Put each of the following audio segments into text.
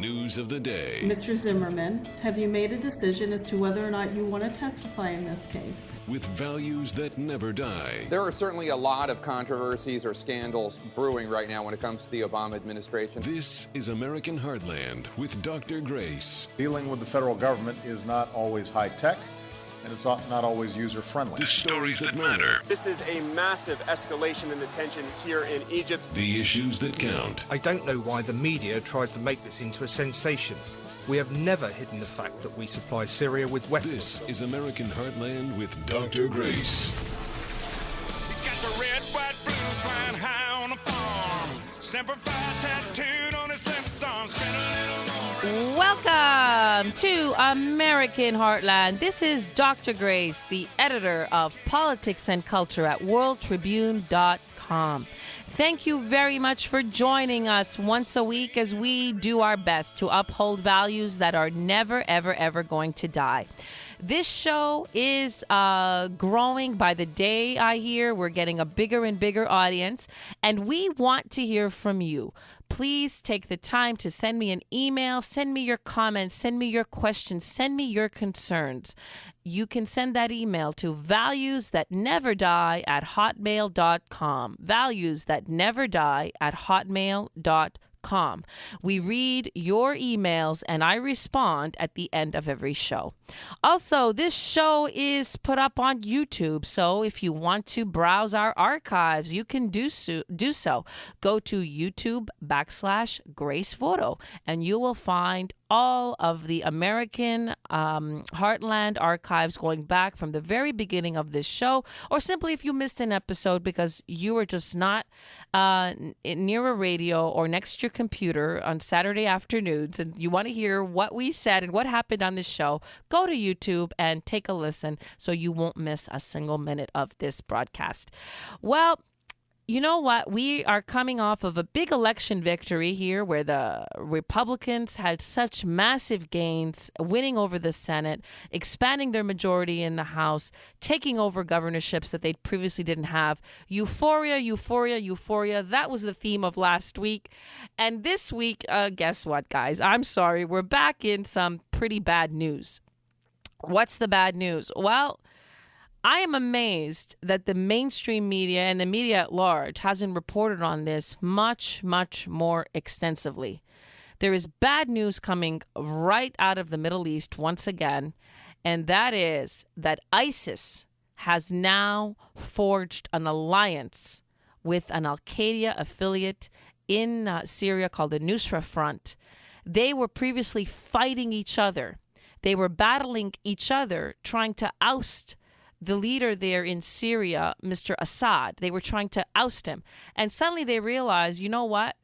News of the day. Mr. Zimmerman, have you made a decision as to whether or not you want to testify in this case? With values that never die. There are certainly a lot of controversies or scandals brewing right now when it comes to the Obama administration. This is American Heartland with Dr. Grace. Dealing with the federal government is not always high-tech, and it's not always user-friendly. The stories that matter. This is a massive escalation in the tension here in Egypt. The issues that count. I don't know why the media tries to make this into a sensation. We have never hidden the fact that we supply Syria with weapons. This is American Heartland with Dr. Grace. He's got the red, white, blue flying high on a farm. Semper Fi tattooed on his left arm. Spend a little more. Welcome to American Heartland. This is Dr. Grace, the editor of Politics and Culture at worldtribune.com. Thank you very much for joining us once a week as we do our best to uphold values that are never, ever, ever going to die. This show is growing by the day, I hear. We're getting a bigger and bigger audience, and we want to hear from you. Please take the time to send me an email, send me your comments, send me your questions, send me your concerns. You can send that email to valuesthatneverdie@hotmail.com. valuesthatneverdie@hotmail.com. We read your emails and I respond at the end of every show. Also, this show is put up on YouTube, so if you want to browse our archives, you can do so. Go to YouTube.com/Grace Photo and you will find all of the American Heartland archives going back from the very beginning of this show, or simply if you missed an episode because you were just not near a radio or next to your computer on Saturday afternoons and you want to hear what we said and what happened on this show, go to YouTube and take a listen so you won't miss a single minute of this broadcast. Well, you know what? We are coming off of a big election victory here where the Republicans had such massive gains, winning over the Senate, expanding their majority in the House, taking over governorships that they previously didn't have. Euphoria, euphoria, euphoria. That was the theme of last week. And this week, guess what, guys? I'm sorry. We're back in some pretty bad news. What's the bad news? Well, I am amazed that the mainstream media and the media at large hasn't reported on this much, much more extensively. There is bad news coming right out of the Middle East once again, and that is that ISIS has now forged an alliance with an Al-Qaeda affiliate in Syria called the Nusra Front. They were previously fighting each other. They were battling each other, trying to oust the leader there in Syria, Mr. Assad. They were trying to oust him. And suddenly they realized, you know what?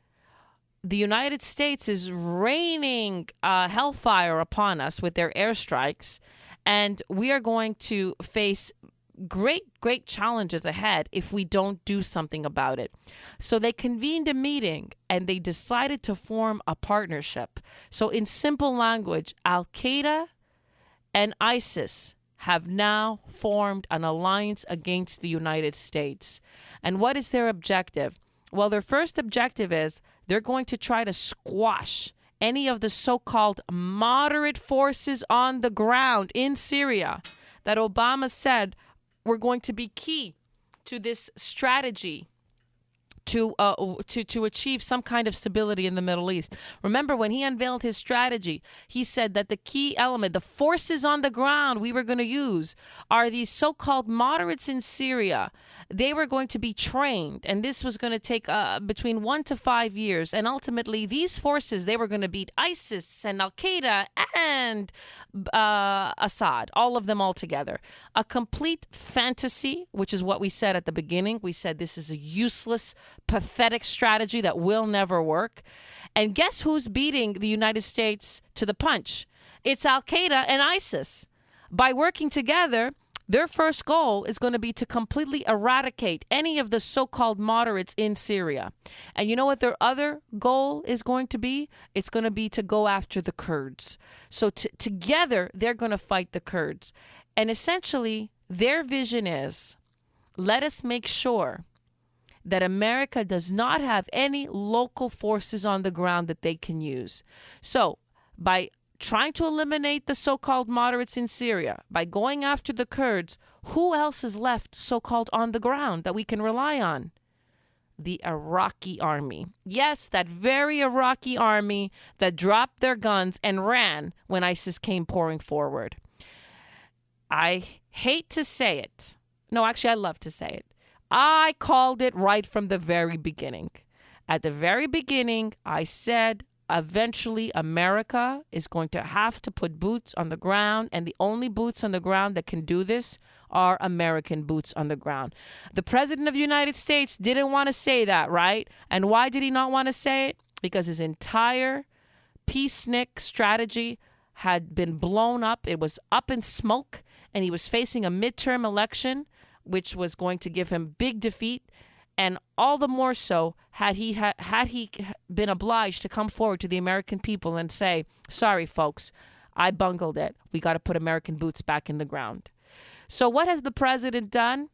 The United States is raining hellfire upon us with their airstrikes, and we are going to face great challenges ahead if we don't do something about it. So they convened a meeting and they decided to form a partnership. So in simple language, Al-Qaeda and ISIS have now formed an alliance against the United States. And what is their objective? Well, their first objective is they're going to try to squash any of the so-called moderate forces on the ground in Syria that Obama said were going to be key to this strategy to achieve some kind of stability in the Middle East. Remember, when he unveiled his strategy, he said that the key element, the forces on the ground we were going to use are these so-called moderates in Syria. They were going to be trained, and this was going to take between 1 to 5 years. And ultimately, these forces, they were going to beat ISIS and Al-Qaeda and Assad, all of them all together. A complete fantasy, which is what we said at the beginning. We said this is a useless, pathetic strategy that will never work. And guess who's beating the United States to the punch? It's Al-Qaeda and ISIS. By working together, their first goal is going to be to completely eradicate any of the so-called moderates in Syria. And you know what their other goal is going to be? It's going to be to go after the Kurds. So together, they're going to fight the Kurds. And essentially, their vision is, let us make sure that America does not have any local forces on the ground that they can use. So by trying to eliminate the so-called moderates in Syria, by going after the Kurds, who else is left so-called on the ground that we can rely on? The Iraqi army. Yes, that very Iraqi army that dropped their guns and ran when ISIS came pouring forward. I hate to say it. No, actually, I love to say it. I called it right from the very beginning. At the very beginning, I said, eventually America is going to have to put boots on the ground, and the only boots on the ground that can do this are American boots on the ground. The President of the United States didn't want to say that, right? And why did he not want to say it? Because his entire peacenik strategy had been blown up. It was up in smoke, and he was facing a midterm election, which was going to give him big defeat. And all the more so had he been obliged to come forward to the American people and say, sorry, folks, I bungled it. We got to put American boots back in the ground. So what has the president done?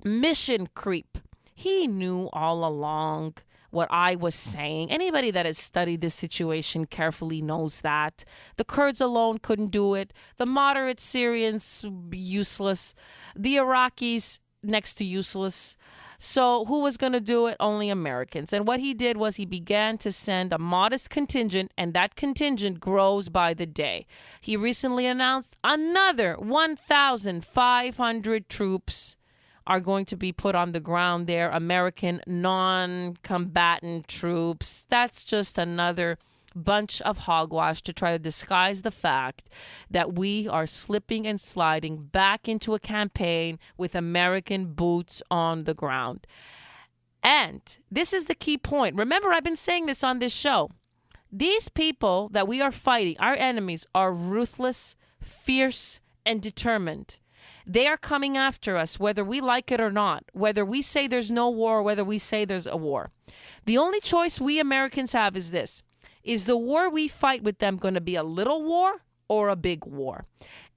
Mission creep. He knew all along what I was saying. Anybody that has studied this situation carefully knows that. The Kurds alone couldn't do it. The moderate Syrians, useless. The Iraqis, next to useless. So who was going to do it? Only Americans. And what he did was he began to send a modest contingent, and that contingent grows by the day. He recently announced another 1,500 troops are going to be put on the ground there, American non-combatant troops. That's just another bunch of hogwash to try to disguise the fact that we are slipping and sliding back into a campaign with American boots on the ground. And this is the key point. Remember, I've been saying this on this show. These people that we are fighting, our enemies, are ruthless, fierce, and determined. They are coming after us, whether we like it or not, whether we say there's no war, whether we say there's a war. The only choice we Americans have is this. Is the war we fight with them going to be a little war or a big war?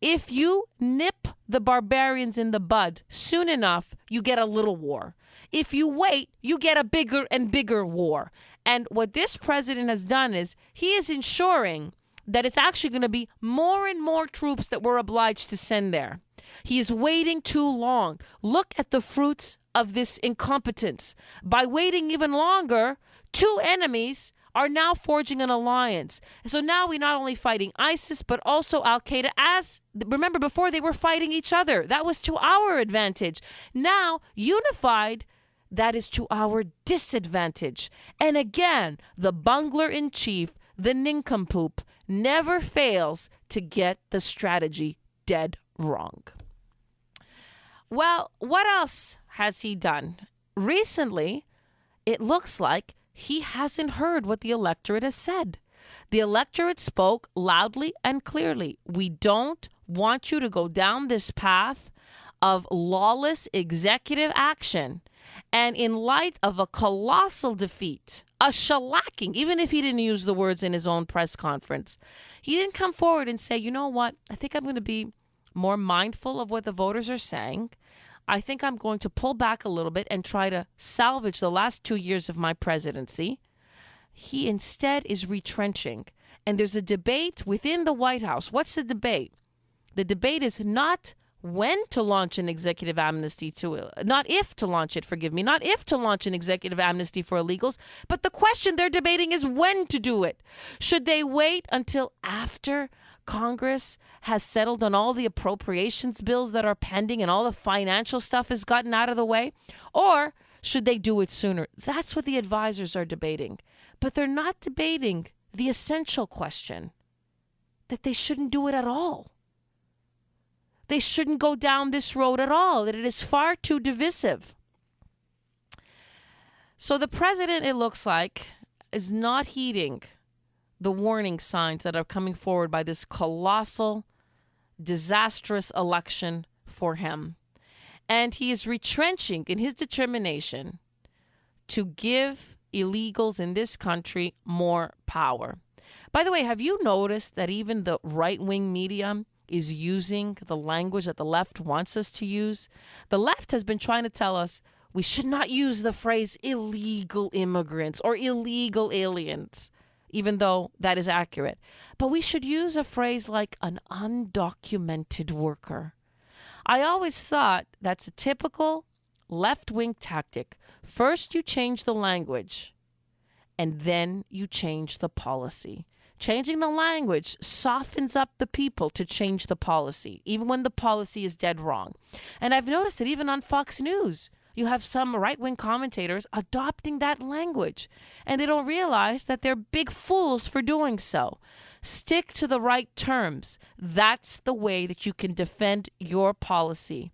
If you nip the barbarians in the bud soon enough, you get a little war. If you wait, you get a bigger and bigger war. And what this president has done is he is ensuring that it's actually going to be more and more troops that we're obliged to send there. He is waiting too long. Look at the fruits of this incompetence. By waiting even longer, two enemies are now forging an alliance. So now we're not only fighting ISIS, but also Al-Qaeda. As remember, before they were fighting each other. That was to our advantage. Now, unified, that is to our disadvantage. And again, the bungler-in-chief, the nincompoop, never fails to get the strategy dead wrong. Well, what else has he done? Recently, it looks like he hasn't heard what the electorate has said. The electorate spoke loudly and clearly. We don't want you to go down this path of lawless executive action. And in light of a colossal defeat, a shellacking, even if he didn't use the words in his own press conference, he didn't come forward and say, you know what, I think I'm going to be more mindful of what the voters are saying. I think I'm going to pull back a little bit and try to salvage the last 2 years of my presidency. He instead is retrenching. And there's a debate within the White House. What's the debate? The debate is not when to launch an executive amnesty not if to launch an executive amnesty for illegals, but the question they're debating is when to do it. Should they wait until after Congress has settled on all the appropriations bills that are pending and all the financial stuff has gotten out of the way? Or should they do it sooner? That's what the advisors are debating. But they're not debating the essential question, that they shouldn't do it at all. They shouldn't go down this road at all, that it is far too divisive. So the president, it looks like, is not heeding the warning signs that are coming forward by this colossal, disastrous election for him. And he is retrenching in his determination to give illegals in this country more power. By the way, have you noticed that even the right-wing media is using the language that the left wants us to use? The left has been trying to tell us We should not use the phrase illegal immigrants or illegal aliens, even though that is accurate. But we should use a phrase like an undocumented worker. I always thought that's a typical left-wing tactic. First, you change the language, and then you change the policy. Changing the language softens up the people to change the policy, even when the policy is dead wrong. And I've noticed that even on Fox News, you have some right-wing commentators adopting that language, and they don't realize that they're big fools for doing so. Stick to the right terms. That's the way that you can defend your policy,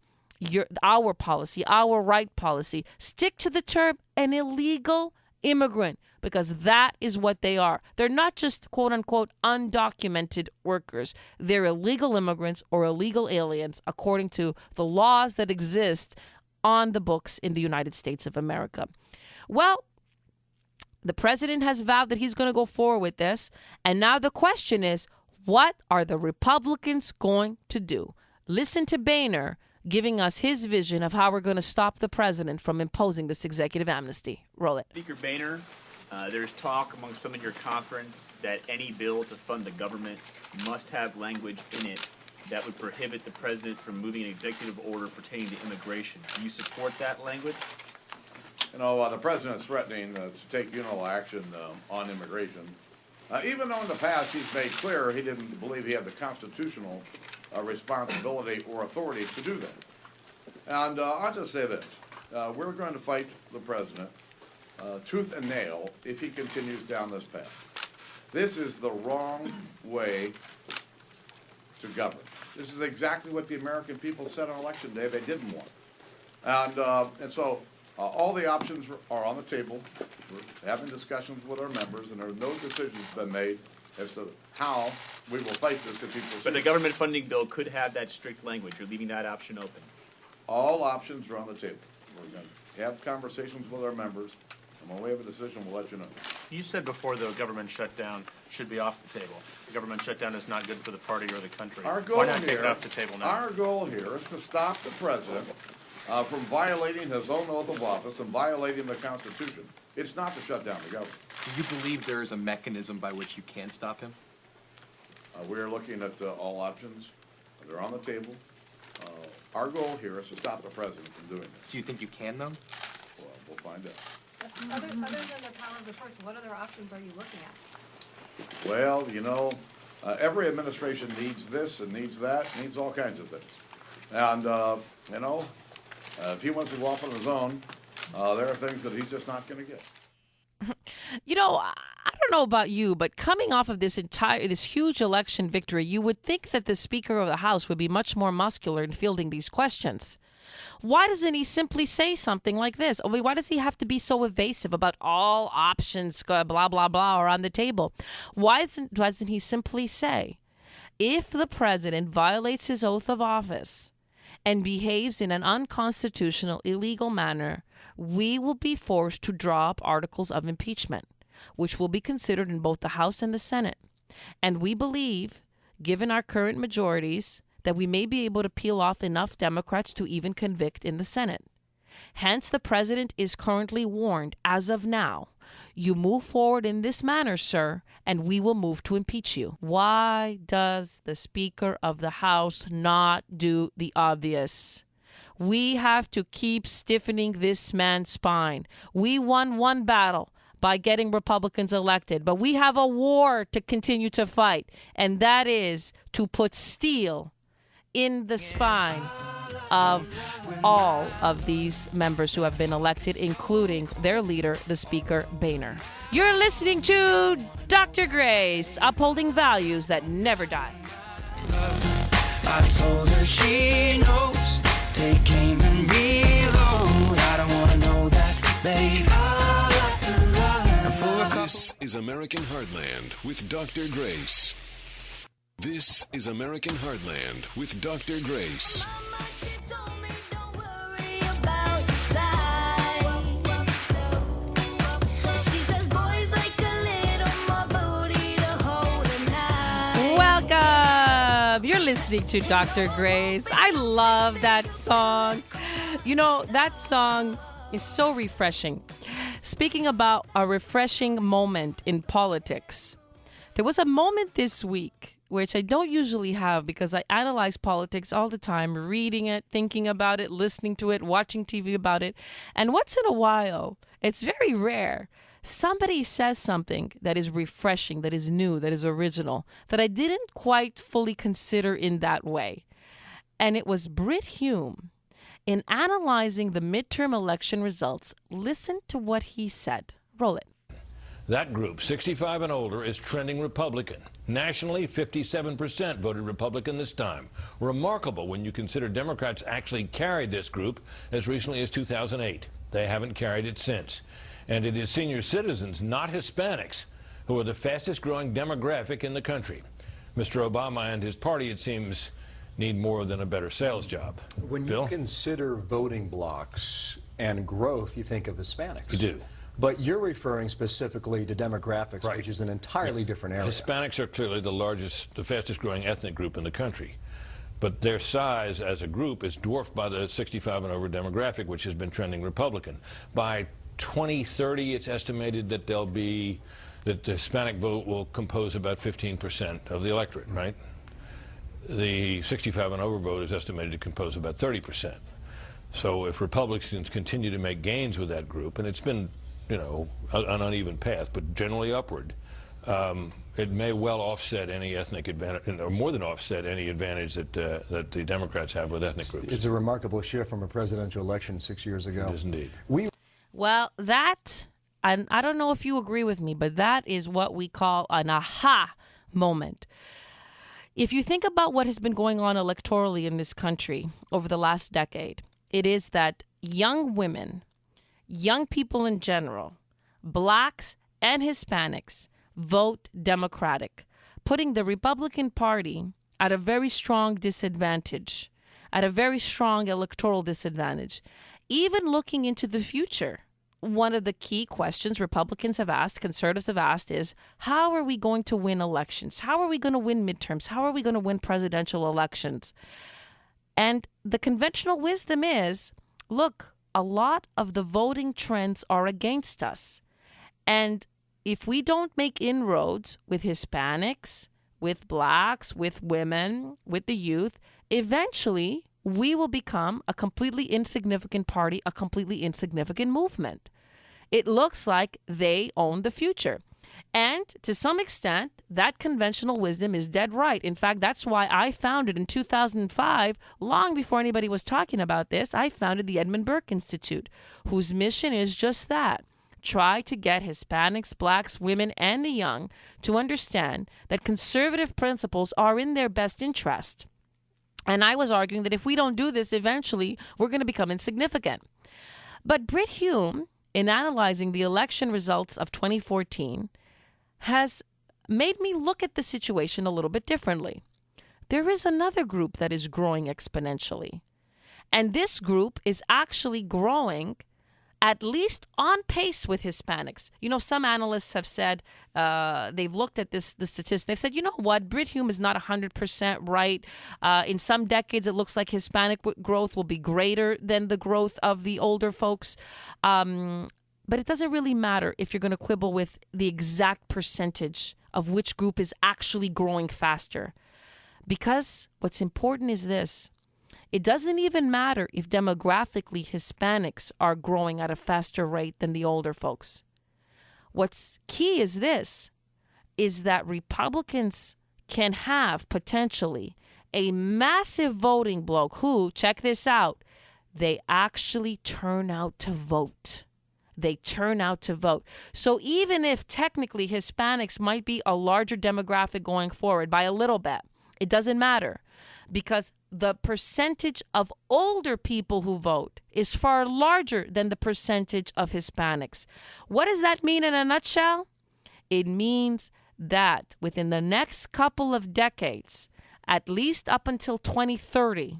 our policy, our right policy. Stick to the term an illegal immigrant, because that is what they are. They're not just quote-unquote undocumented workers. They're illegal immigrants or illegal aliens according to the laws that exist on the books in the United States of America. Well, the president has vowed that he's going to go forward with this. And now the question is, what are the Republicans going to do? Listen to Boehner giving us his vision of how we're going to stop the president from imposing this executive amnesty. Roll it. Speaker Boehner, there's talk among some in your conference that any bill to fund the government must have language in it that would prohibit the president from moving an executive order pertaining to immigration. Do you support that language? You know, the president's threatening to take unilateral action on immigration. Even though in the past he's made clear he didn't believe he had the constitutional responsibility or authority to do that. And I'll just say this. We're going to fight the president tooth and nail if he continues down this path. This is the wrong way to govern. This is exactly what the American people said on Election Day they didn't want. And so all the options are on the table. We're having discussions with our members, and there are no decisions been made as to how we will fight this if people. But the government funding bill could have that strict language. You're leaving that option open. All options are on the table. We're going to have conversations with our members, and when we have a decision, we'll let you know. You said before the government shutdown should be off the table. The government shutdown is not good for the party or the country. Our goal Why not here, take it off the table now? Our goal here is to stop the president from violating his own oath of office and violating the Constitution. It's not to shut down the government. Do you believe there is a mechanism by which you can stop him? We're looking at all options. They're on the table. Our goal here is to stop the president from doing this. Do you think you can, though? Well, we'll find out. Other than the power of the purse, what other options are you looking at? Well, you know, every administration needs this and needs that, needs all kinds of things. And, you know, if he wants to go off on his own, there are things that he's just not going to get. You know, I don't know about you, but coming off of this huge election victory, you would think that the Speaker of the House would be much more muscular in fielding these questions. Why doesn't he simply say something like this? Why does he have to be so evasive about all options, blah, blah, blah, are on the table? Why doesn't he simply say, if the president violates his oath of office and behaves in an unconstitutional, illegal manner, we will be forced to draw up articles of impeachment, which will be considered in both the House and the Senate. And we believe, given our current majorities, that we may be able to peel off enough Democrats to even convict in the Senate. Hence, the president is currently warned, as of now, you move forward in this manner, sir, and we will move to impeach you. Why does the Speaker of the House not do the obvious? We have to keep stiffening this man's spine. We won one battle by getting Republicans elected, but we have a war to continue to fight, and that is to put steel in the spine of all of these members who have been elected, including their leader, the Speaker Boehner. You're listening to Dr. Grace, upholding values that never die. I told her she knows, take aim and reload. I don't want to know that, babe. This is American Heartland with Dr. Grace. This is American Heartland with Dr. Grace. Welcome! You're listening to Dr. Grace. I love that song. You know, that song is so refreshing. Speaking about a refreshing moment in politics, there was a moment this week, which I don't usually have because I analyze politics all the time, reading it, thinking about it, listening to it, watching TV about it. And once in a while, it's very rare, somebody says something that is refreshing, that is new, that is original, that I didn't quite fully consider in that way. And it was Brit Hume. In analyzing the midterm election results, listen to what he said. Roll it. That group, 65 and older, is trending Republican. Nationally, 57% voted Republican this time. Remarkable when you consider Democrats actually carried this group as recently as 2008. They haven't carried it since. And it is senior citizens, not Hispanics, who are the fastest growing demographic in the country. Mr. Obama and his party, it seems, need more than a better sales job. When Bill? you consider voting blocks and growth, you think of Hispanics. You do. But you're referring specifically to demographics, Right. which is an entirely different area. Hispanics are clearly the fastest growing ethnic group in the country. But their size as a group is dwarfed by the 65 and over demographic, which has been trending Republican. By 2030, it's estimated that the Hispanic vote will compose about 15% of the electorate, right? The 65 and over vote is estimated to compose about 30%. So if Republicans continue to make gains with that group, and it's been, an uneven path, but generally upward, it may well offset any ethnic advantage, or more than offset any advantage that the Democrats have with ethnic groups. It's a remarkable shift from a presidential election 6 years ago. It is indeed. Well, that, and I don't know if you agree with me, but that is what we call an aha moment. If you think about what has been going on electorally in this country over the last decade, it is that young women, young people in general, blacks and Hispanics vote Democratic, putting the Republican Party at a very strong disadvantage, at a very strong electoral disadvantage. Even looking into the future, one of the key questions Republicans have asked, conservatives have asked is, how are we going to win elections? How are we going to win midterms? How are we going to win presidential elections? And the conventional wisdom is, look, a lot of the voting trends are against us. And if we don't make inroads with Hispanics, with blacks, with women, with the youth, eventually we will become a completely insignificant party, a completely insignificant movement. It looks like they own the future. And to some extent, that conventional wisdom is dead right. In fact, that's why I founded in 2005, long before anybody was talking about this, I founded the Edmund Burke Institute, whose mission is just that. Try to get Hispanics, blacks, women, and the young to understand that conservative principles are in their best interest. And I was arguing that if we don't do this, eventually we're going to become insignificant. But Brit Hume, in analyzing the election results of 2014, has made me look at the situation a little bit differently. There is another group that is growing exponentially. And this group is actually growing at least on pace with Hispanics. Some analysts have said, they've looked at the statistics. They've said, you know what, Brit Hume is not 100% right. In some decades, it looks like Hispanic growth will be greater than the growth of the older folks. But it doesn't really matter if you're going to quibble with the exact percentage of which group is actually growing faster. Because what's important is this. It doesn't even matter if demographically Hispanics are growing at a faster rate than the older folks. What's key is this, is that Republicans can have potentially a massive voting bloc who, check this out, they actually turn out to vote. They turn out to vote. So even if technically Hispanics might be a larger demographic going forward by a little bit, it doesn't matter. Because the percentage of older people who vote is far larger than the percentage of Hispanics. What does that mean in a nutshell? It means that within the next couple of decades, at least up until 2030,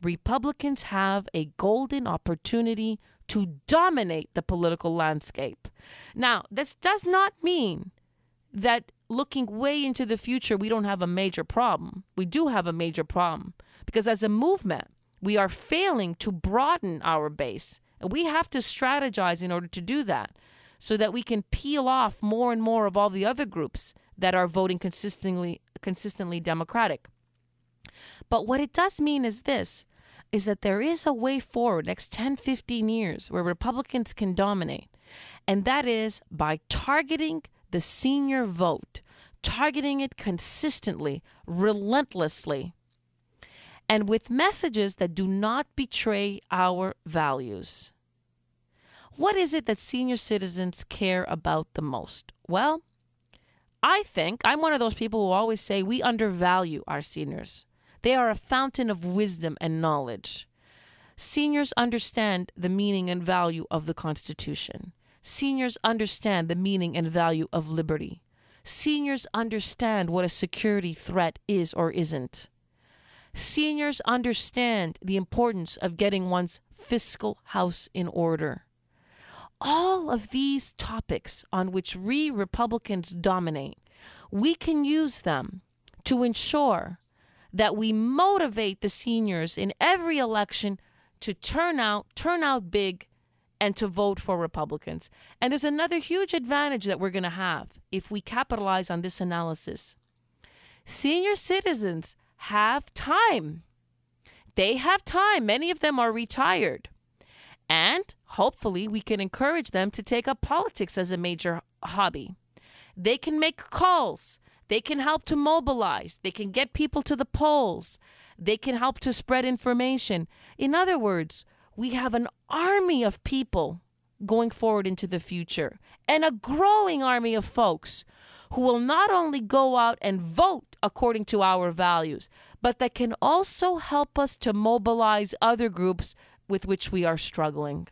Republicans have a golden opportunity to dominate the political landscape. Now, this does not mean that looking way into the future, we don't have a major problem. We do have a major problem because as a movement, we are failing to broaden our base And we have to strategize in order to do that so that we can peel off more and more of all the other groups that are voting consistently Democratic. But what it does mean is this, is that there is a way forward next 10, 15 years where Republicans can dominate. And that is by targeting the senior vote, targeting it consistently, relentlessly, and with messages that do not betray our values. What is it that senior citizens care about the most? Well, I think I'm one of those people who always say we undervalue our seniors. They are a fountain of wisdom and knowledge. Seniors understand the meaning and value of the Constitution. Seniors understand the meaning and value of liberty. Seniors understand what a security threat is or isn't. Seniors understand the importance of getting one's fiscal house in order. All of these topics on which we Republicans dominate, we can use them to ensure that we motivate the seniors in every election to turn out big, and to vote for Republicans. And there's another huge advantage that we're going to have if we capitalize on this analysis. Senior citizens have time. They have time. Many of them are retired. And hopefully we can encourage them to take up politics as a major hobby. They can make calls. They can help to mobilize. They can get people to the polls. They can help to spread information. In other words, we have an army of people going forward into the future and a growing army of folks who will not only go out and vote according to our values, but that can also help us to mobilize other groups with which we are struggling.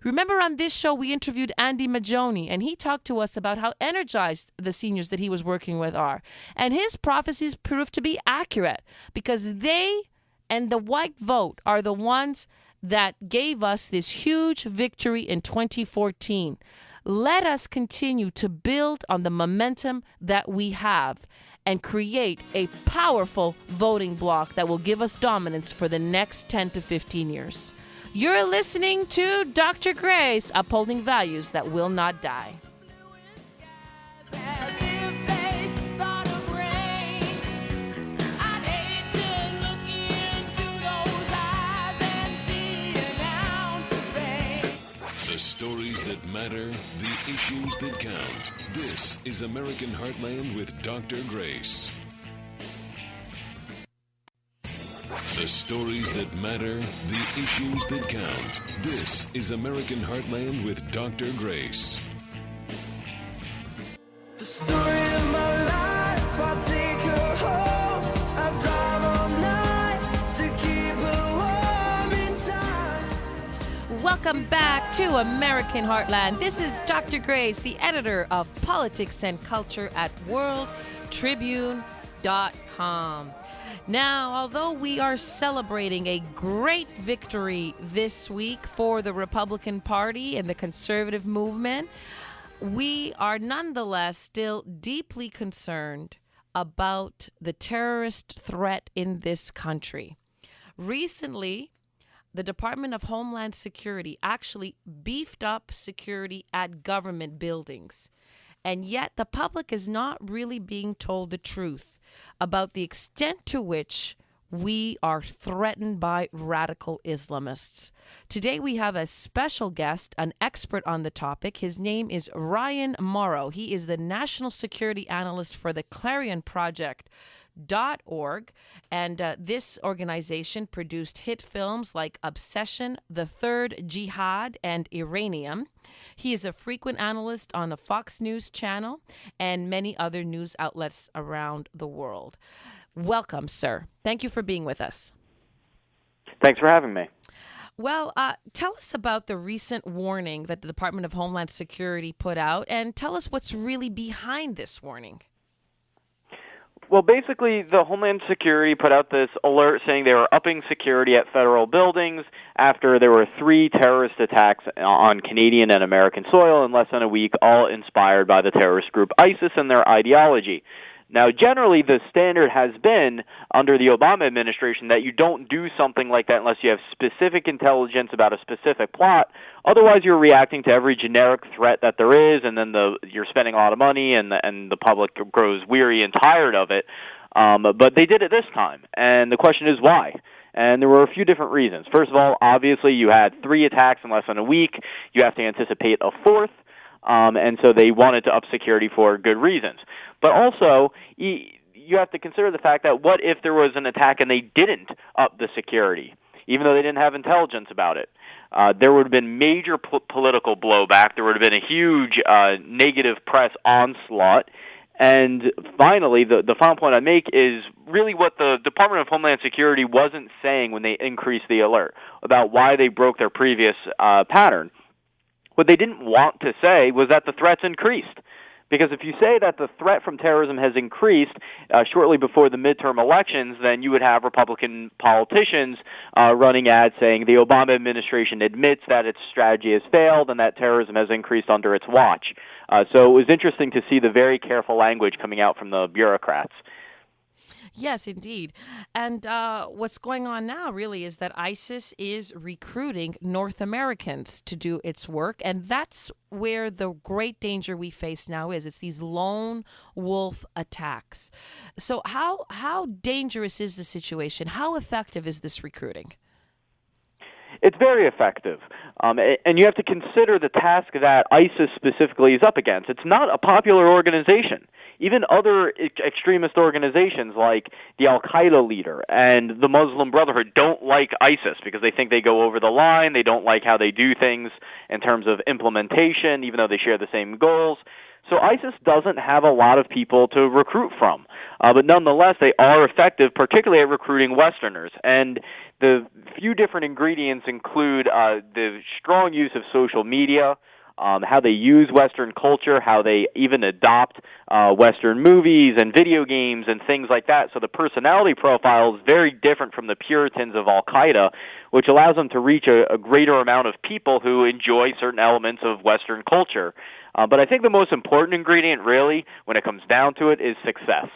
Remember on this show, we interviewed Andy Majoni, and he talked to us about how energized the seniors that he was working with are. And his prophecies proved to be accurate because they and the white vote are the ones that gave us this huge victory in 2014. Let us continue to build on the momentum that we have and create a powerful voting bloc that will give us dominance for the next 10 to 15 years. You're listening to Dr. Grace, upholding values that will not die. The stories that matter, the issues that count. This is American Heartland with Dr. Grace. The stories that matter, the issues that count. This is American Heartland with Dr. Grace. The story of my life, I'll take her home. I'll drive all night to keep her warm in time. Welcome back to American Heartland. This is Dr. Grace, the editor of Politics and Culture at WorldTribune.com. Now, although we are celebrating a great victory this week for the Republican Party and the conservative movement, we are nonetheless still deeply concerned about the terrorist threat in this country. Recently, the Department of Homeland Security actually beefed up security at government buildings. And yet the public is not really being told the truth about the extent to which we are threatened by radical Islamists. Today we have a special guest, an expert on the topic. His name is Ryan Morrow. He is the National Security Analyst for the Clarion Project.org, and this organization produced hit films like Obsession, The Third Jihad, and Iranium. He is a frequent analyst on the Fox News channel and many other news outlets around the world. Welcome, sir. Thank you for being with us. Thanks for having me. Well, tell us about the recent warning that the Department of Homeland Security put out, and tell us what's really behind this warning. Well, basically, the Homeland Security put out this alert saying they were upping security at federal buildings after there were 3 terrorist attacks on Canadian and American soil in less than a week, all inspired by the terrorist group ISIS and their ideology. Now, generally, the standard has been, under the Obama administration, that you don't do something like that unless you have specific intelligence about a specific plot. Otherwise, you're reacting to every generic threat that there is, and then you're spending a lot of money, and the public grows weary and tired of it. But they did it this time, and the question is why? And there were a few different reasons. First of all, obviously, you had 3 attacks in less than a week. You have to anticipate a 4th. And so they wanted to up security for good reasons. But also, you have to consider the fact that what if there was an attack and they didn't up the security, even though they didn't have intelligence about it? There would have been major political blowback. There would have been a huge negative press onslaught. And finally, the final point I make is really what the Department of Homeland Security wasn't saying when they increased the alert about why they broke their previous pattern. What they didn't want to say was that the threats increased. Because if you say that the threat from terrorism has increased shortly before the midterm elections, then you would have Republican politicians running ads saying the Obama administration admits that its strategy has failed and that terrorism has increased under its watch. So it was interesting to see the very careful language coming out from the bureaucrats. Yes, indeed. And what's going on now really is that ISIS is recruiting North Americans to do its work. And that's where the great danger we face now is. It's these lone wolf attacks. So how dangerous is the situation? How effective is this recruiting? It's very effective. And you have to consider the task that ISIS specifically is up against. It's not a popular organization. Even other extremist organizations like the Al-Qaeda leader and the Muslim Brotherhood don't like ISIS because they think they go over the line. They don't like how they do things in terms of implementation, even though they share the same goals. So ISIS doesn't have a lot of people to recruit from. But nonetheless, they are effective, particularly at recruiting Westerners. And the few different ingredients include the strong use of social media, how they use Western culture, how they even adopt Western movies and video games and things like that. So the personality profile is very different from the Puritans of Al-Qaeda, which allows them to reach a greater amount of people who enjoy certain elements of Western culture. But I think the most important ingredient, really, when it comes down to it, is success.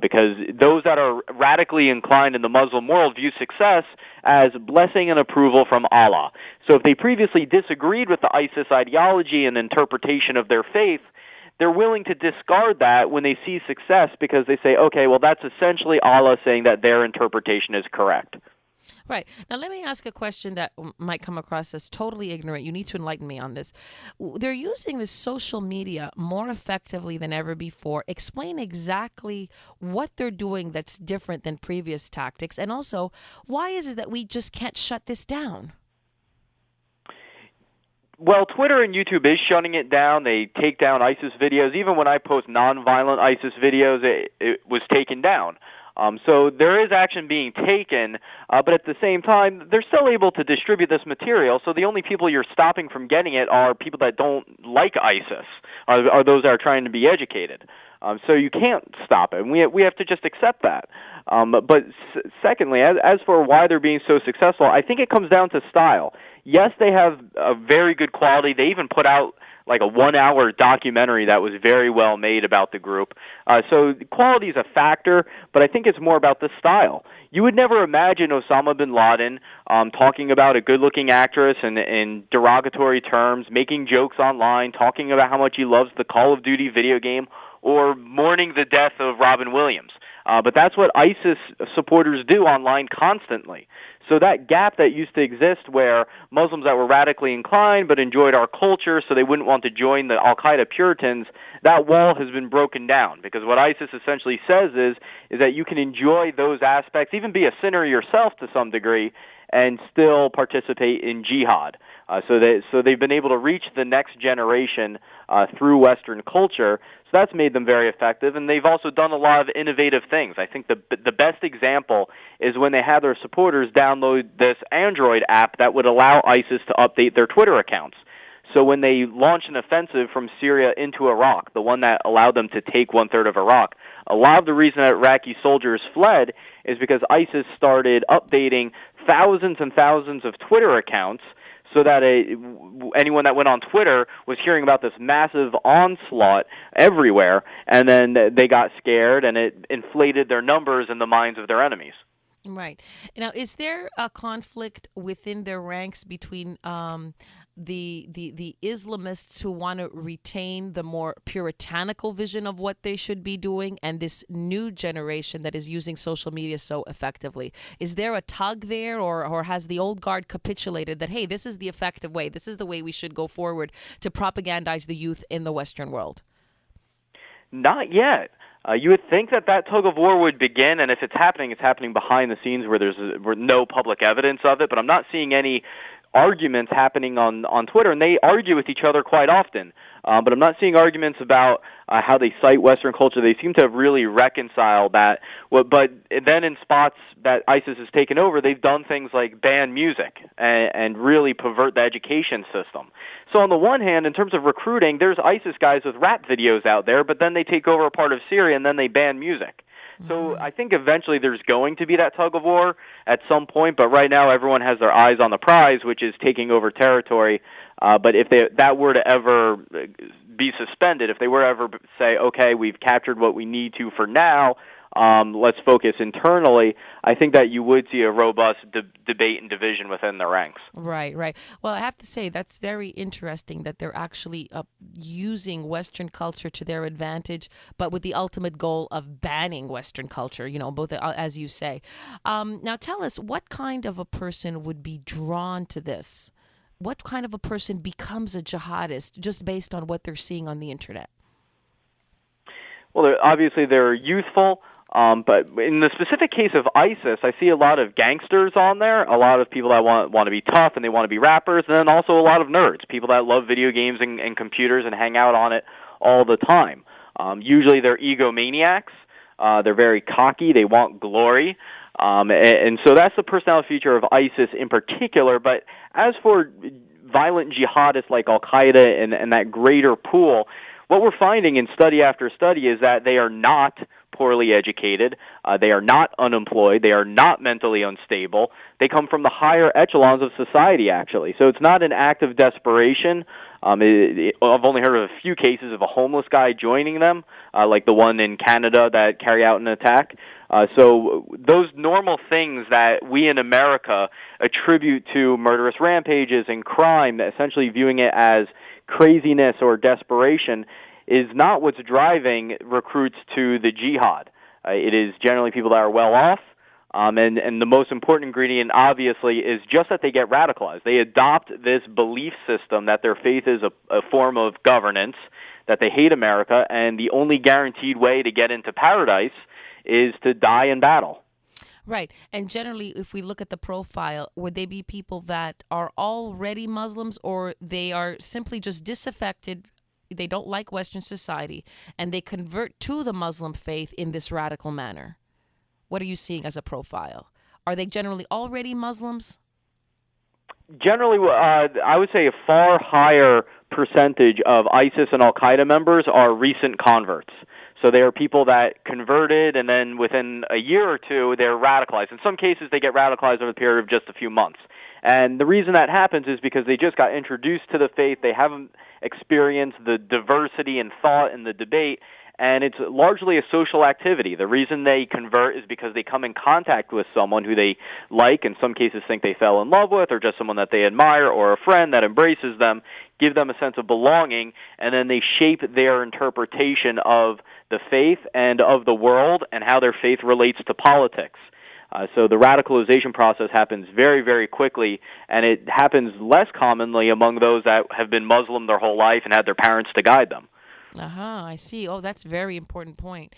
Because those that are radically inclined in the Muslim world view success as blessing and approval from Allah. So if they previously disagreed with the ISIS ideology and interpretation of their faith, they're willing to discard that when they see success because they say, okay, well, that's essentially Allah saying that their interpretation is correct. Right. Now, let me ask a question that might come across as totally ignorant. You need to enlighten me on this. They're using this social media more effectively than ever before. Explain exactly what they're doing that's different than previous tactics. And also, why is it that we just can't shut this down? Well, Twitter and YouTube is shutting it down. They take down ISIS videos. Even when I post nonviolent ISIS videos, it was taken down. So there is action being taken, but at the same time, they're still able to distribute this material, so the only people you're stopping from getting it are people that don't like ISIS, are those that are trying to be educated. So you can't stop it, and we have to just accept that. But secondly, as for why they're being so successful, I think it comes down to style. Yes, they have a very good quality. They even put out like a 1-hour documentary that was very well made about the group. So quality is a factor, but I think it's more about the style. You would never imagine Osama bin Laden talking about a good-looking actress in derogatory terms, making jokes online, talking about how much he loves the Call of Duty video game, or mourning the death of Robin Williams. But that's what ISIS supporters do online constantly. So that gap that used to exist where Muslims that were radically inclined but enjoyed our culture so they wouldn't want to join the Al-Qaeda Puritans, that wall has been broken down. Because what ISIS essentially says is that you can enjoy those aspects, even be a sinner yourself to some degree, and still participate in jihad. So they've been able to reach the next generation through Western culture. So that's made them very effective, and they've also done a lot of innovative things. I think the best example is when they had their supporters download this Android app that would allow ISIS to update their Twitter accounts. So when they launched an offensive from Syria into Iraq, the one that allowed them to take 1/3 of Iraq, a lot of the reason that Iraqi soldiers fled is because ISIS started updating thousands and thousands of Twitter accounts so that anyone that went on Twitter was hearing about this massive onslaught everywhere, and then they got scared, and it inflated their numbers in the minds of their enemies. Right. Now, is there a conflict within their ranks between the Islamists who want to retain the more puritanical vision of what they should be doing and this new generation that is using social media so effectively? Is there a tug there, or has the old guard capitulated that, hey, this is the effective way, this is the way we should go forward to propagandize the youth in the Western world? Not yet. You would think that tug of war would begin, and if it's happening behind the scenes where there's no public evidence of it, but I'm not seeing any arguments happening on Twitter, and they argue with each other quite often. But I'm not seeing arguments about how they cite Western culture. They seem to have really reconciled that. But then in spots that ISIS has taken over, they've done things like ban music and really pervert the education system. So on the one hand, in terms of recruiting, there's ISIS guys with rap videos out there, but then they take over a part of Syria and then they ban music. So I think eventually there's going to be that tug of war at some point, but right now everyone has their eyes on the prize, which is taking over territory. But if that were to ever be suspended, if they were to ever say, okay, we've captured what we need to for now, let's focus internally, I think that you would see a robust debate and division within the ranks. Right, right. Well, I have to say that's very interesting that they're actually using Western culture to their advantage, but with the ultimate goal of banning Western culture, both as you say. Now tell us, what kind of a person would be drawn to this? What kind of a person becomes a jihadist just based on what they're seeing on the internet? Well, obviously they're youthful. But in the specific case of ISIS, I see a lot of gangsters on there, a lot of people that want to be tough and they want to be rappers, and then also a lot of nerds, people that love video games and computers and hang out on it all the time. Usually they're egomaniacs. They're very cocky. They want glory. And so that's the personality feature of ISIS in particular. But as for violent jihadists like Al-Qaeda and that greater pool, what we're finding in study after study is that they are not poorly educated, they are not unemployed, they are not mentally unstable. They come from the higher echelons of society, actually. So it's not an act of desperation. I've only heard of a few cases of a homeless guy joining them, like the one in Canada that carried out an attack. So those normal things that we in America attribute to murderous rampages and crime, essentially viewing it as craziness or desperation, is not what's driving recruits to the jihad. It is generally people that are well off, and the most important ingredient, obviously, is just that they get radicalized. They adopt this belief system that their faith is a form of governance, that they hate America, and the only guaranteed way to get into paradise is to die in battle. Right. And generally, if we look at the profile, would they be people that are already Muslims, or they are simply just disaffected, they don't like Western society, and they convert to the Muslim faith in this radical manner? What are you seeing as a profile? Are they generally already Muslims? Generally, I would say a far higher percentage of ISIS and Al-Qaeda members are recent converts. So they are people that converted, and then within a year or two, they're radicalized. In some cases, they get radicalized over the period of just a few months. And the reason that happens is because they just got introduced to the faith. They haven't experienced the diversity in thought and the debate, and it's largely a social activity. The reason they convert is because they come in contact with someone who they like, in some cases think they fell in love with, or just someone that they admire, or a friend that embraces them, give them a sense of belonging, and then they shape their interpretation of the faith and of the world and how their faith relates to politics. So the radicalization process happens very, very quickly, and it happens less commonly among those that have been Muslim their whole life and had their parents to guide them. I see. Oh, that's a very important point.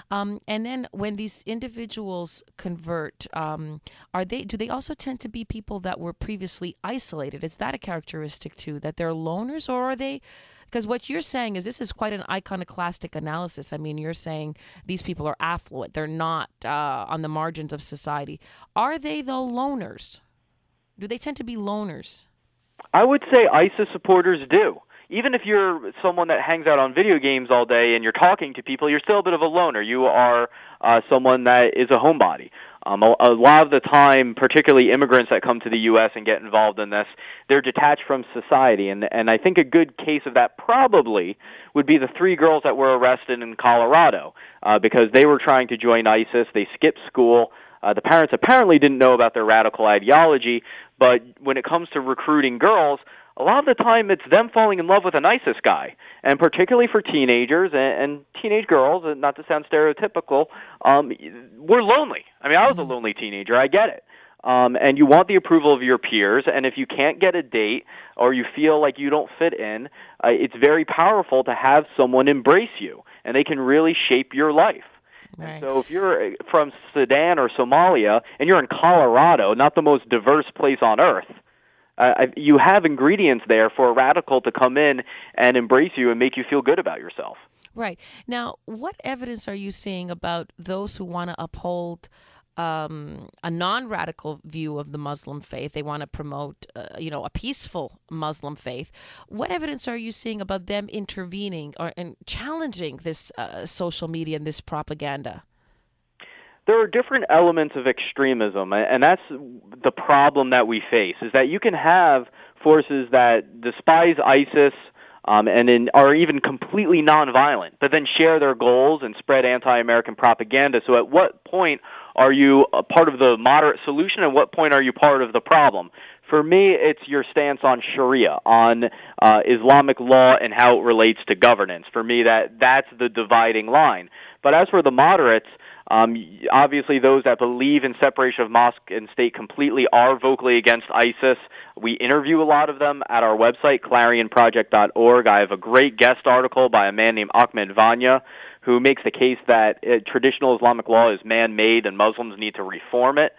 And then when these individuals convert, do they also tend to be people that were previously isolated? Is that a characteristic too, that they're loners, or are they? Because what you're saying is this is quite an iconoclastic analysis. I mean, you're saying these people are affluent. They're not on the margins of society. Are they, though, loners? Do they tend to be loners? I would say ISIS supporters do. Even if you're someone that hangs out on video games all day and you're talking to people, you're still a bit of a loner. You are someone that is a homebody. A lot of the time, particularly immigrants that come to the U.S. and get involved in this, they're detached from society. And I think a good case of that probably would be the 3 girls that were arrested in Colorado because they were trying to join ISIS. They skipped school. The parents apparently didn't know about their radical ideology, but when it comes to recruiting girls, a lot of the time it's them falling in love with an ISIS guy. And particularly for teenagers and teenage girls, not to sound stereotypical, we're lonely. I mean, I was a lonely teenager. I get it. And you want the approval of your peers, and if you can't get a date or you feel like you don't fit in, it's very powerful to have someone embrace you, and they can really shape your life. Right. So if you're from Sudan or Somalia and you're in Colorado, not the most diverse place on earth, you have ingredients there for a radical to come in and embrace you and make you feel good about yourself. Right. Now, what evidence are you seeing about those who want to uphold a non-radical view of the Muslim faith? They want to promote, a peaceful Muslim faith. What evidence are you seeing about them intervening and challenging this social media and this propaganda? There are different elements of extremism, and that's the problem that we face, is that you can have forces that despise ISIS and are even completely nonviolent, but then share their goals and spread anti-American propaganda. So at what point are you a part of the moderate solution, and what point are you part of the problem? For me, it's your stance on Sharia, on Islamic law and how it relates to governance. For me, that's the dividing line. But as for the moderates, obviously those that believe in separation of mosque and state completely are vocally against ISIS. We interview a lot of them at our website, clarionproject.org. I have a great guest article by a man named Ahmed Vanya, who makes the case that traditional Islamic law is man-made and Muslims need to reform it.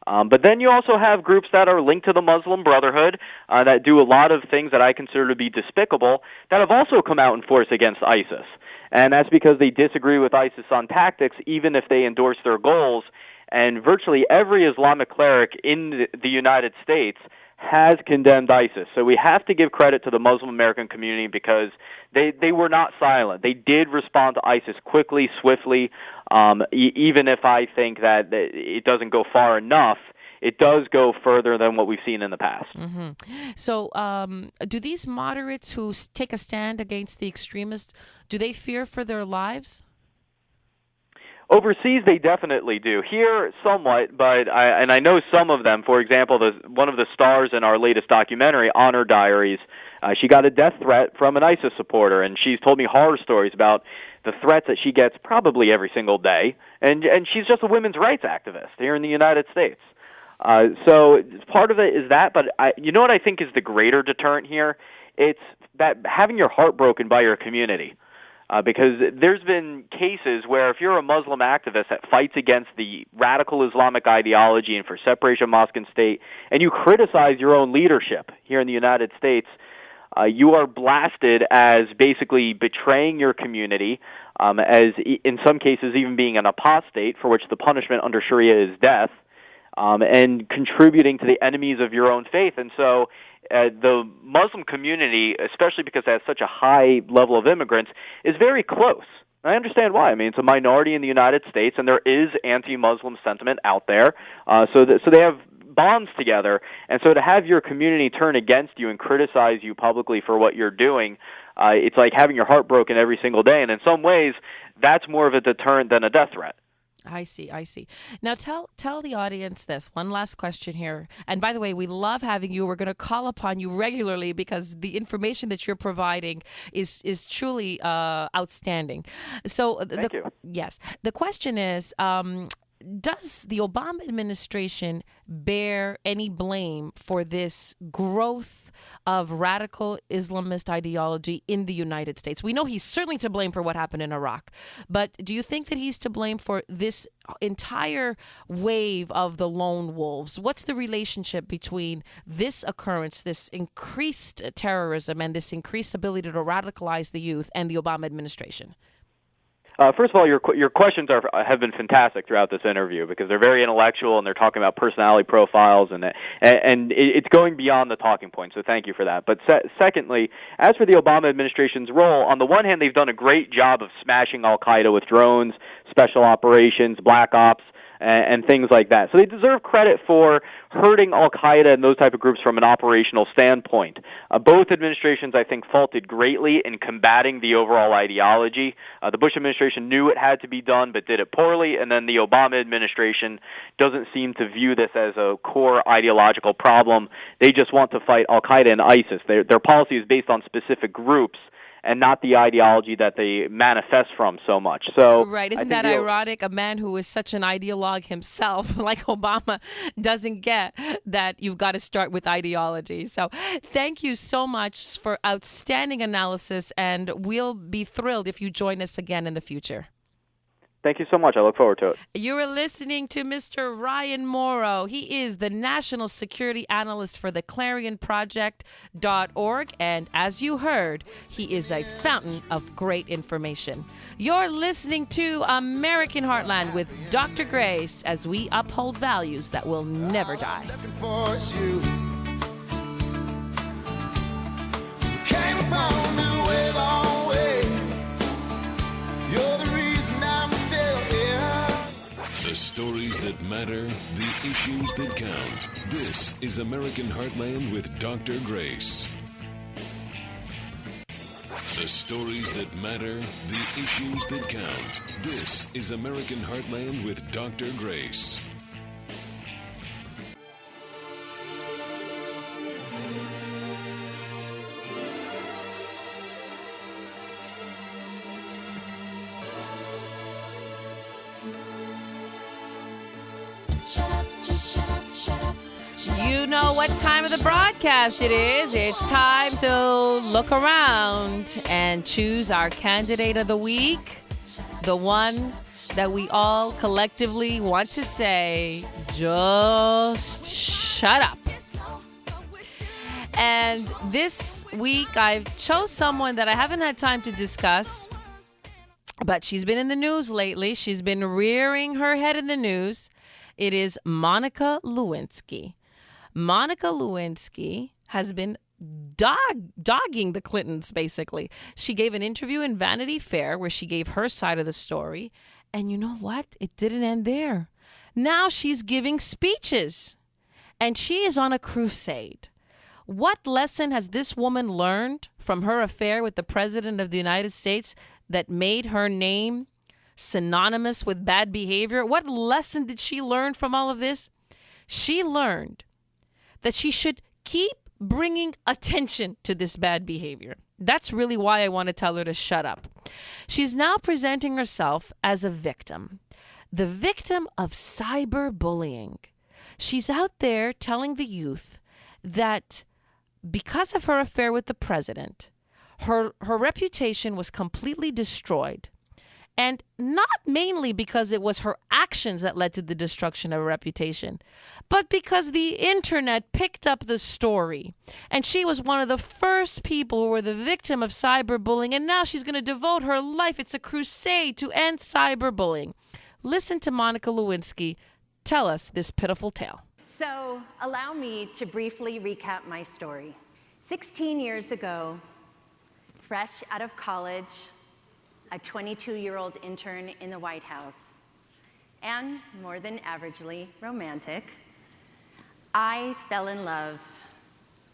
But then you also have groups that are linked to the Muslim Brotherhood that do a lot of things that I consider to be despicable that have also come out in force against ISIS. And that's because they disagree with ISIS on tactics, even if they endorse their goals. And virtually every Islamic cleric in the United States has condemned ISIS. So we have to give credit to the Muslim American community because they were not silent. They did respond to ISIS quickly, swiftly, even if I think that it doesn't go far enough. It does go further than what we've seen in the past. Mm-hmm. So do these moderates who take a stand against the extremists, do they fear for their lives? Overseas, they definitely do. Here, somewhat, but I know some of them. For example, one of the stars in our latest documentary, Honor Diaries, she got a death threat from an ISIS supporter, and she's told me horror stories about the threats that she gets probably every single day. And she's just a women's rights activist here in the United States. So part of it is that, but you know what I think is the greater deterrent here? It's that having your heart broken by your community. Because there's been cases where if you're a Muslim activist that fights against the radical Islamic ideology and for separation of mosque and state, and you criticize your own leadership here in the United States, you are blasted as basically betraying your community, as in some cases even being an apostate, for which the punishment under Sharia is death, and contributing to the enemies of your own faith. And so the Muslim community, especially because it has such a high level of immigrants, is very close. I understand why. I mean, it's a minority in the United States, and there is anti-Muslim sentiment out there. So they have bonds together. And so to have your community turn against you and criticize you publicly for what you're doing, it's like having your heart broken every single day. And in some ways, that's more of a deterrent than a death threat. I see. Now tell the audience this. One last question here. And by the way, we love having you. We're going to call upon you regularly because the information that you're providing is truly outstanding. So Thank you. Yes. The question is, does the Obama administration bear any blame for this growth of radical Islamist ideology in the United States? We know he's certainly to blame for what happened in Iraq, but do you think that he's to blame for this entire wave of the lone wolves? What's the relationship between this occurrence, this increased terrorism, and this increased ability to radicalize the youth and the Obama administration? First of all, your questions have been fantastic throughout this interview because they're very intellectual and they're talking about personality profiles and it's going beyond the talking points. So thank you for that. But secondly, as for the Obama administration's role, on the one hand, they've done a great job of smashing Al-Qaeda with drones, special operations, black ops, and things like that. So they deserve credit for hurting Al-Qaeda and those type of groups from an operational standpoint. Both administrations, I think, faulted greatly in combating the overall ideology. The Bush administration knew it had to be done but did it poorly, and then the Obama administration doesn't seem to view this as a core ideological problem. They just want to fight Al-Qaeda and ISIS. Their policy is based on specific groups and not the ideology that they manifest from so much. So, right, isn't that ironic? A man who is such an ideologue himself, like Obama, doesn't get that you've got to start with ideology. So thank you so much for outstanding analysis, and we'll be thrilled if you join us again in the future. Thank you so much. I look forward to it. You are listening to Mr. Ryan Morrow. He is the National Security Analyst for the ClarionProject.org. And as you heard, he is a fountain of great information. You're listening to American Heartland with Dr. Grace as we uphold values that will never die. Came upon the wave on way. You're the reason I'm still here. The stories that matter, the issues that count. This is American Heartland with Dr. Grace. The stories that matter, the issues that count. This is American Heartland with Dr. Grace. Shut up, just shut up, shut up. You know what time of the broadcast it is. It's time to look around and choose our candidate of the week. The one that we all collectively want to say, just shut up. And this week I chose someone that I haven't had time to discuss, but she's been in the news lately. She's been rearing her head in the news. It is Monica Lewinsky. Monica Lewinsky has been dogging the Clintons, basically. She gave an interview in Vanity Fair where she gave her side of the story. And you know what? It didn't end there. Now she's giving speeches. And she is on a crusade. What lesson has this woman learned from her affair with the President of the United States that made her name synonymous with bad behavior? What lesson did she learn from all of this? She learned that she should keep bringing attention to this bad behavior. That's really why I want to tell her to shut up. She's now presenting herself as a victim, the victim of cyberbullying. She's out there telling the youth that because of her affair with the president, her reputation was completely destroyed. And not mainly because it was her actions that led to the destruction of her reputation, but because the internet picked up the story. And she was one of the first people who were the victim of cyberbullying. And now she's going to devote her life. It's a crusade to end cyberbullying. Listen to Monica Lewinsky tell us this pitiful tale. So allow me to briefly recap my story. 16 years ago, fresh out of college, a 22-year-old intern in the White House, and more than averagely romantic, I fell in love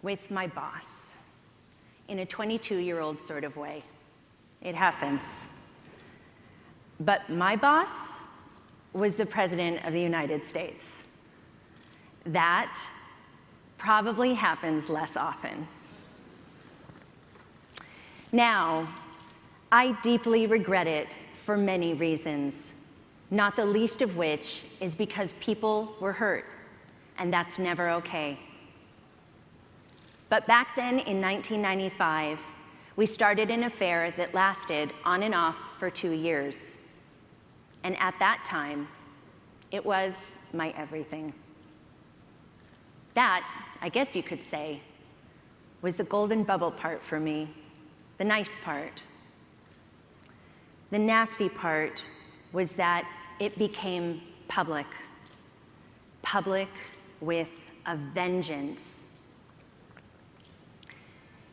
with my boss in a 22-year-old sort of way. It happens. But my boss was the President of the United States. That probably happens less often. Now, I deeply regret it for many reasons, not the least of which is because people were hurt, and that's never okay. But back then in 1995, we started an affair that lasted on and off for 2 years. And at that time, it was my everything. That, I guess you could say, was the golden bubble part for me, the nice part. The nasty part was that it became public. Public with a vengeance.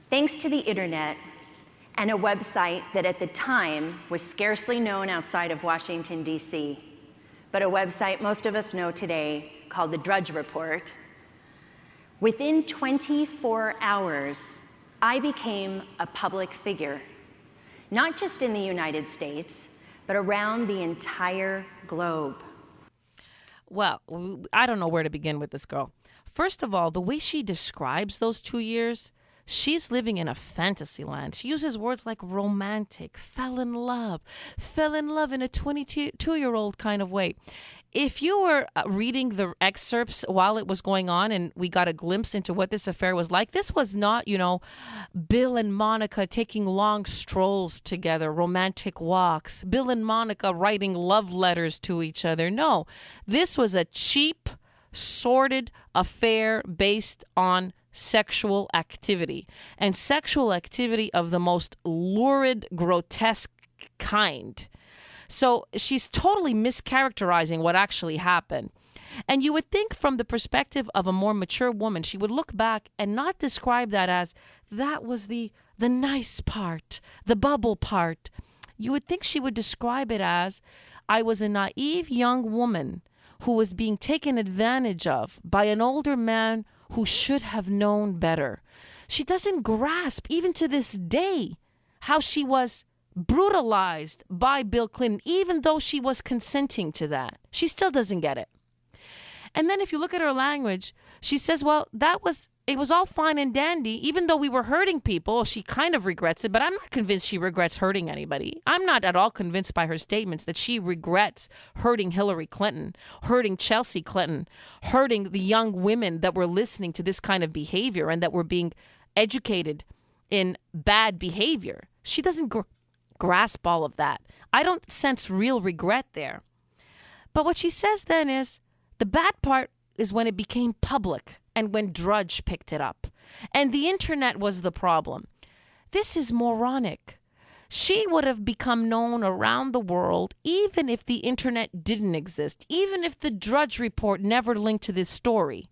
Thanks to the internet and a website that at the time was scarcely known outside of Washington, D.C., but a website most of us know today called the Drudge Report. Within 24 hours, I became a public figure, not just in the United States, but around the entire globe. Well, I don't know where to begin with this girl. First of all, the way she describes those 2 years, she's living in a fantasy land. She uses words like romantic, fell in love in a 22-year-old kind of way. If you were reading the excerpts while it was going on and we got a glimpse into what this affair was like, this was not, Bill and Monica taking long strolls together, romantic walks, Bill and Monica writing love letters to each other. No, this was a cheap, sordid affair based on sexual activity, and sexual activity of the most lurid, grotesque kind. So she's totally mischaracterizing what actually happened. And you would think from the perspective of a more mature woman, she would look back and not describe that as, that was the nice part, the bubble part. You would think she would describe it as, I was a naive young woman who was being taken advantage of by an older man who should have known better. She doesn't grasp, even to this day, how she was brutalized by Bill Clinton, even though she was consenting to that. She still doesn't get it. And then if you look at her language, she says, well, it was all fine and dandy, even though we were hurting people. She kind of regrets it, but I'm not convinced she regrets hurting anybody. I'm not at all convinced by her statements that she regrets hurting Hillary Clinton, hurting Chelsea Clinton, hurting the young women that were listening to this kind of behavior and that were being educated in bad behavior. She doesn't grasp all of that. I don't sense real regret there. But what she says then is, the bad part is when it became public and when Drudge picked it up. And the internet was the problem. This is moronic. She would have become known around the world even if the internet didn't exist, even if the Drudge Report never linked to this story.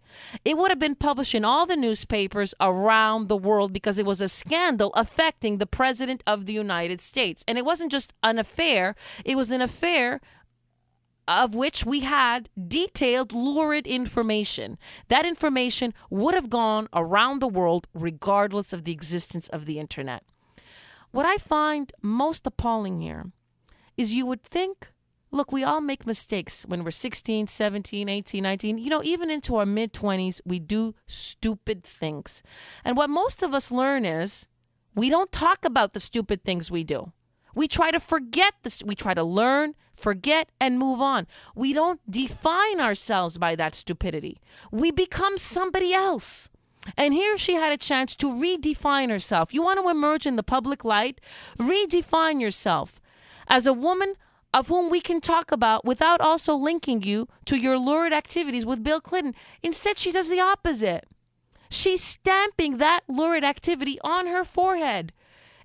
It would have been published in all the newspapers around the world because it was a scandal affecting the President of the United States. And it wasn't just an affair, it was an affair of which we had detailed, lurid information. That information would have gone around the world regardless of the existence of the internet. What I find most appalling here is you would think, look, we all make mistakes when we're 16, 17, 18, 19, even into our mid-20s, we do stupid things. And what most of us learn is we don't talk about the stupid things we do. We try to forget this. We try to learn, forget, and move on. We don't define ourselves by that stupidity. We become somebody else. And here she had a chance to redefine herself. You want to emerge in the public light? Redefine yourself as a woman of whom we can talk about without also linking you to your lurid activities with Bill Clinton. Instead, she does the opposite. She's stamping that lurid activity on her forehead.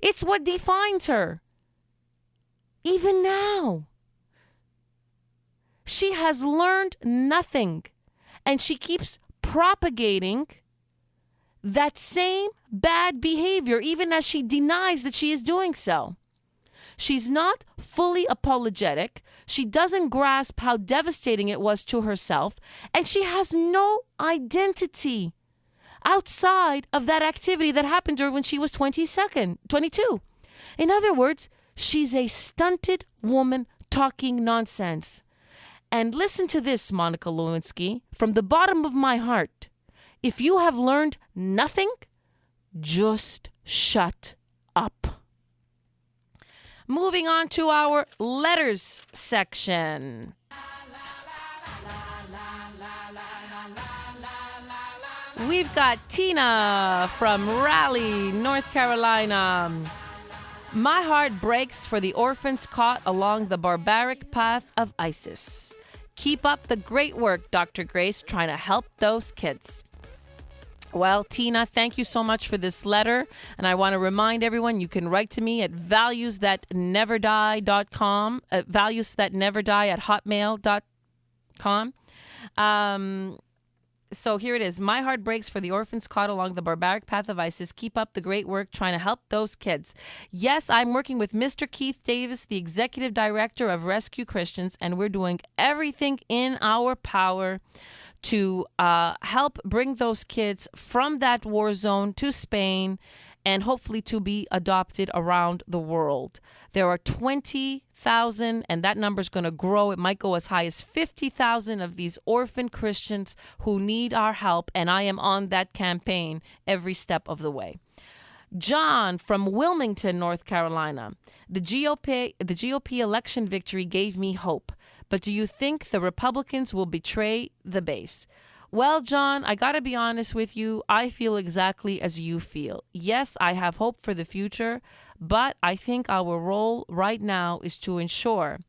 It's what defines her. Even now, she has learned nothing, and she keeps propagating that same bad behavior, even as she denies that she is doing so. She's not fully apologetic. She doesn't grasp how devastating it was to herself, and she has no identity outside of that activity that happened to her when she was 22. In other words, she's a stunted woman talking nonsense. And listen to this, Monica Lewinsky, from the bottom of my heart. If you have learned nothing, just shut up. Moving on to our letters section. We've got Tina from Raleigh, North Carolina. My heart breaks for the orphans caught along the barbaric path of ISIS. Keep up the great work, Dr. Grace, trying to help those kids. Well, Tina, thank you so much for this letter. And I want to remind everyone, you can write to me at valuesthatneverdie.com, valuesthatneverdie@hotmail.com. So here it is. My heart breaks for the orphans caught along the barbaric path of ISIS. Keep up the great work trying to help those kids. Yes, I'm working with Mr. Keith Davis, the executive director of Rescue Christians, and we're doing everything in our power to help bring those kids from that war zone to Spain and hopefully to be adopted around the world. There are 20,000, and that number is going to grow. It might go as high as 50,000 of these orphan Christians who need our help, and I am on that campaign every step of the way. John from Wilmington, North Carolina. The GOP election victory gave me hope, but do you think the Republicans will betray the base? Well, John, I got to be honest with you. I feel exactly as you feel. Yes, I have hope for the future, but I think our role right now is to ensure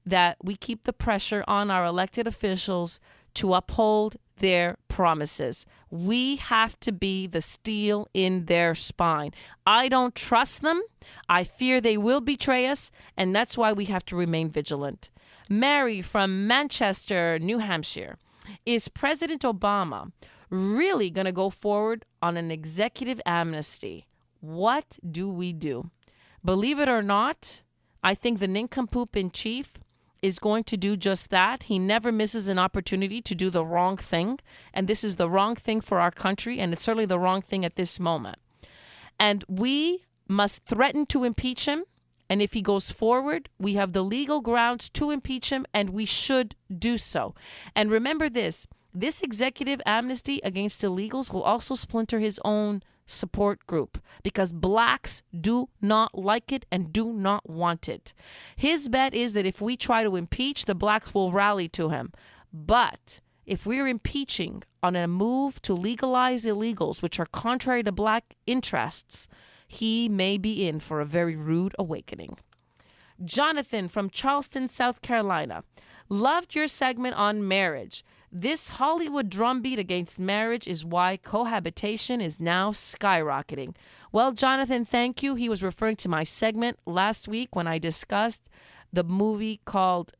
that we keep the pressure on our elected officials to uphold their promises. We have to be the steel in their spine. I don't trust them. I fear they will betray us, and that's why we have to remain vigilant. Mary from Manchester, New Hampshire. Is President Obama really going to go forward on an executive amnesty? What do we do? Believe it or not, I think the nincompoop in chief is going to do just that. He never misses an opportunity to do the wrong thing. And this is the wrong thing for our country. And it's certainly the wrong thing at this moment. And we must threaten to impeach him. And if he goes forward, we have the legal grounds to impeach him, and we should do so. And remember this executive amnesty against illegals will also splinter his own support group because blacks do not like it and do not want it. His bet is that if we try to impeach, the blacks will rally to him. But if we're impeaching on a move to legalize illegals, which are contrary to black interests, he may be in for a very rude awakening. Jonathan from Charleston, South Carolina. Loved your segment on marriage. This Hollywood drumbeat against marriage is why cohabitation is now skyrocketing. Well, Jonathan, thank you. He was referring to my segment last week when I discussed the movie called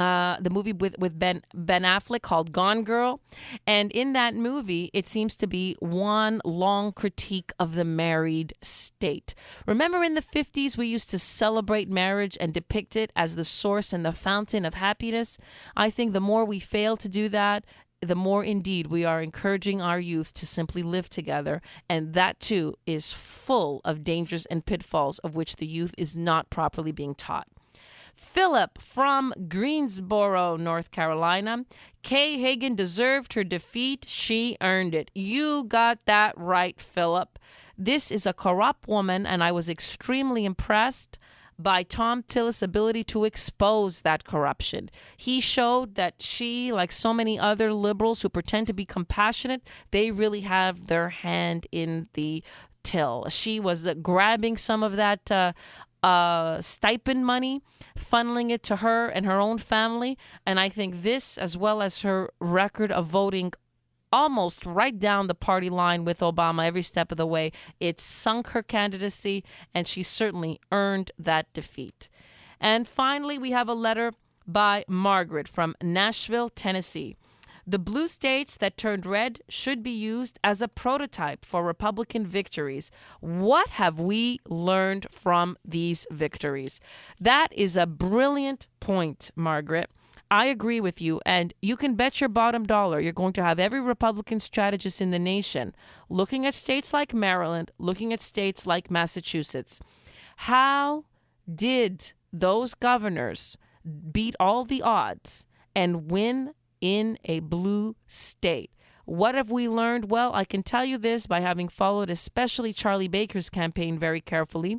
with Ben Affleck called Gone Girl. And in that movie, it seems to be one long critique of the married state. Remember in the 50s, we used to celebrate marriage and depict it as the source and the fountain of happiness. I think the more we fail to do that, the more indeed we are encouraging our youth to simply live together. And that too is full of dangers and pitfalls of which the youth is not properly being taught. Philip from Greensboro, North Carolina. Kay Hagan deserved her defeat. She earned it. You got that right, Philip. This is a corrupt woman, and I was extremely impressed by Tom Tillis' ability to expose that corruption. He showed that she, like so many other liberals who pretend to be compassionate, they really have their hand in the till. She was grabbing some of that stipend money, funneling it to her and her own family. And I think this, as well as her record of voting almost right down the party line with Obama every step of the way, it sunk her candidacy, and she certainly earned that defeat. And finally, we have a letter by Margaret from Nashville, Tennessee. The blue states that turned red should be used as a prototype for Republican victories. What have we learned from these victories? That is a brilliant point, Margaret. I agree with you, and you can bet your bottom dollar you're going to have every Republican strategist in the nation looking at states like Maryland, looking at states like Massachusetts. How did those governors beat all the odds and win in a blue state? What have we learned? Well, I can tell you this by having followed especially Charlie Baker's campaign very carefully.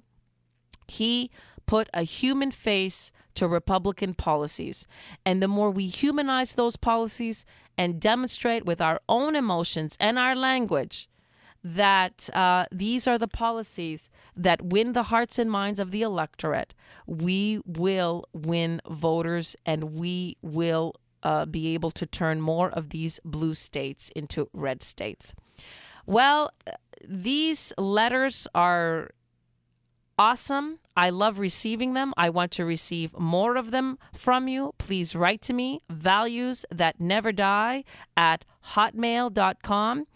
He put a human face to Republican policies. And the more we humanize those policies and demonstrate with our own emotions and our language that these are the policies that win the hearts and minds of the electorate, we will win voters, and we will be able to turn more of these blue states into red states. Well, these letters are awesome. I love receiving them. I want to receive more of them from you. Please write to me, values that never die, at hotmail.com.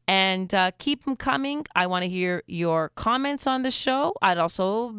And keep them coming. I want to hear your comments on the show. I'm also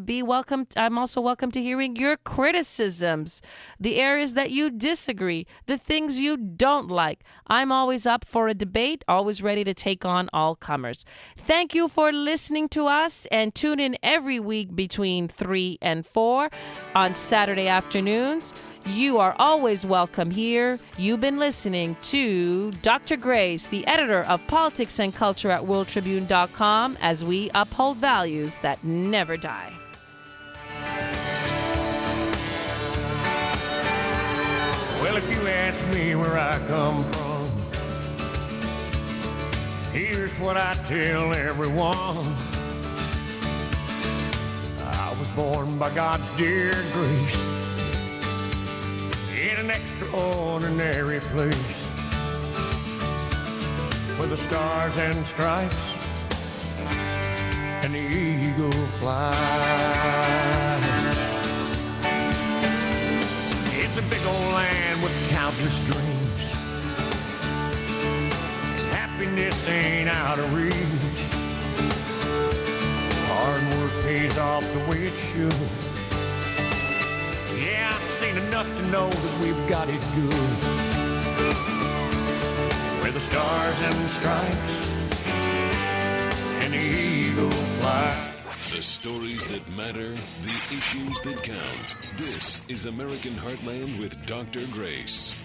welcome to hearing your criticisms, the areas that you disagree, the things you don't like. I'm always up for a debate, always ready to take on all comers. Thank you for listening to us, and tune in every week between 3 and 4 on Saturday afternoons. You are always welcome here. You've been listening to Dr. Grace, the editor of Politics and Culture at WorldTribune.com, as we uphold values that never die. Well, if you ask me where I come from, here's what I tell everyone. I was born by God's dear grace in an extraordinary place where the stars and stripes and the eagle fly. It's a big old land with countless dreams. Happiness ain't out of reach. Hard work pays off the way it should. Yeah, I've seen enough to know that we've got it good. Where the stars and stripes and the eagle fly. The stories that matter, the issues that count. This is American Heartland with Dr. Grace.